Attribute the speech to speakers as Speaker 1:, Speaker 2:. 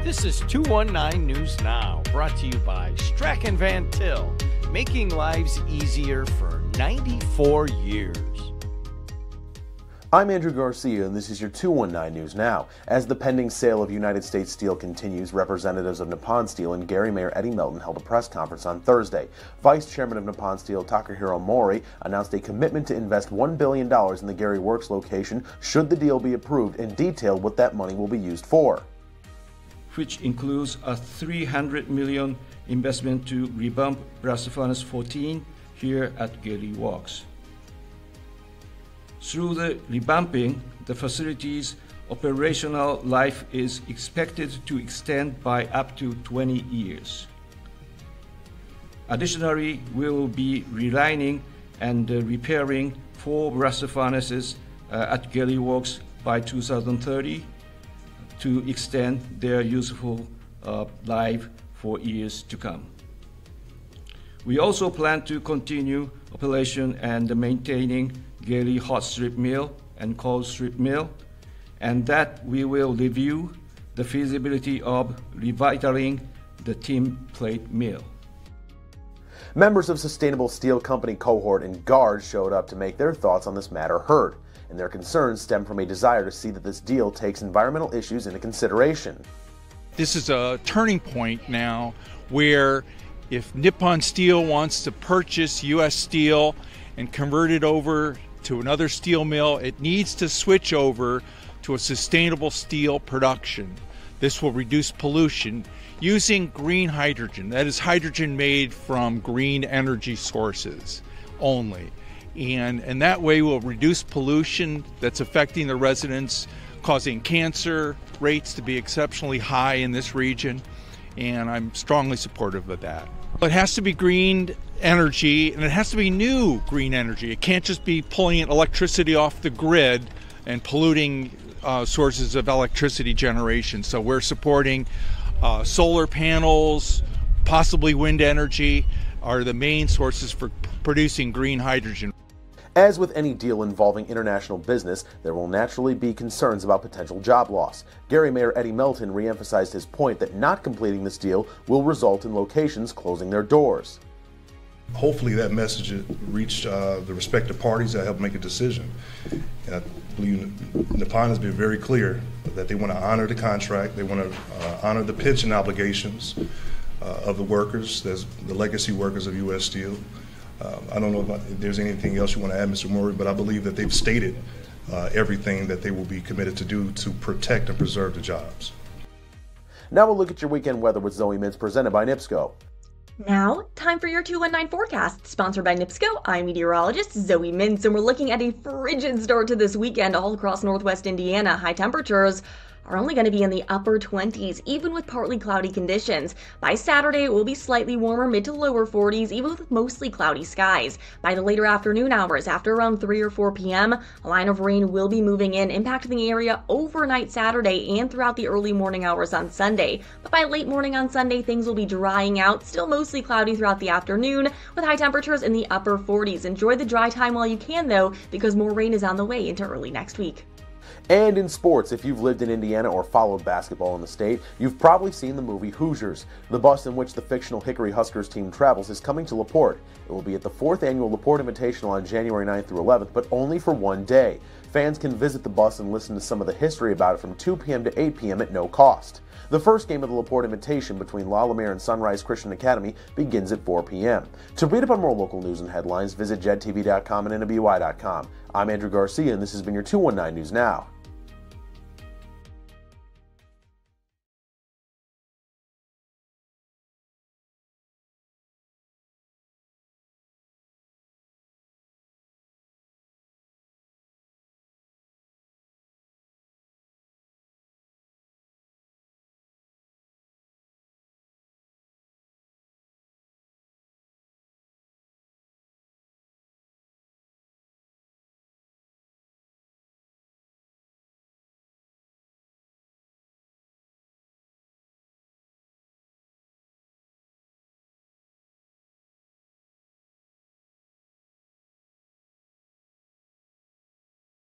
Speaker 1: This is 219 News Now, brought to you by Strachan Van Til, making lives easier for 94 years.
Speaker 2: I'm Andrew Garcia, and this is your 219 News Now. As the pending sale of United States Steel continues, representatives of Nippon Steel and Gary Mayor Eddie Melton held a press conference on Thursday. Vice Chairman of Nippon Steel Takahiro Mori announced a commitment to invest $1 billion in the Gary Works location should the deal be approved, and detailed what that money will be used for.
Speaker 3: Which includes a $300 million investment to revamp Blast Furnace 14 here at Gary Works. Through the revamping, the facility's operational life is expected to extend by up to 20 years. Additionally, we will be relining and repairing 4 blast furnaces at Gary Works by 2030 to extend their useful life for years to come. We also plan to continue operation and maintaining Gary Hot Strip Mill and Cold Strip Mill, and that we will review the feasibility of revitalizing the Tin Plate Mill.
Speaker 2: Members of Sustainable Steel Company Cohort and GUARD showed up to make their thoughts on this matter heard, and their concerns stem from a desire to see that this deal takes environmental issues into consideration.
Speaker 4: This is a turning point now where if Nippon Steel wants to purchase U.S. steel and convert it over to another steel mill, it needs to switch over to a sustainable steel production. This will reduce pollution using green hydrogen. That is hydrogen made from green energy sources only. And that way will reduce pollution that's affecting the residents, causing cancer rates to be exceptionally high in this region, and I'm strongly supportive of that. It has to be green energy, and it has to be new green energy. It can't just be pulling electricity off the grid and polluting sources of electricity generation. So we're supporting solar panels, possibly wind energy are the main sources for producing green hydrogen.
Speaker 2: As with any deal involving international business, there will naturally be concerns about potential job loss. Gary Mayor Eddie Melton re-emphasized his point that not completing this deal will result in locations closing their doors.
Speaker 5: Hopefully that message reached the respective parties that helped make a decision. And I believe Nippon has been very clear that they want to honor the contract, they want to honor the pension obligations of the workers, the legacy workers of U.S. Steel. I don't know if there's anything else you want to add, Mr. Murray, but I believe that they've stated everything that they will be committed to do to protect and preserve the jobs.
Speaker 2: Now we'll look at your weekend weather with Zoe Mintz, presented by NIPSCO.
Speaker 6: Now, time for your 219 forecast, sponsored by NIPSCO. I'm meteorologist Zoe Mintz, and we're looking at a frigid start to this weekend all across northwest Indiana. High temperatures are only going to be in the upper 20s, even with partly cloudy conditions. By Saturday, it will be slightly warmer, mid to lower 40s, even with mostly cloudy skies. By the later afternoon hours, after around 3 or 4 p.m., a line of rain will be moving in, impacting the area overnight Saturday and throughout the early morning hours on Sunday. But by late morning on Sunday, things will be drying out, still mostly cloudy throughout the afternoon, with high temperatures in the upper 40s. Enjoy the dry time while you can, though, because more rain is on the way into early next week.
Speaker 2: And in sports, if you've lived in Indiana or followed basketball in the state, you've probably seen the movie Hoosiers. The bus in which the fictional Hickory Huskers team travels is coming to LaPorte. It will be at the 4th annual LaPorte Invitational on January 9th through 11th, but only for one day. Fans can visit the bus and listen to some of the history about it from 2 p.m. to 8 p.m. at no cost. The first game of the LaPorte Invitation between La Lumiere and Sunrise Christian Academy begins at 4 p.m. To read up on more local news and headlines, visit JEDtv.com and NWI.com. I'm Andrew Garcia, and this has been your 219 News Now.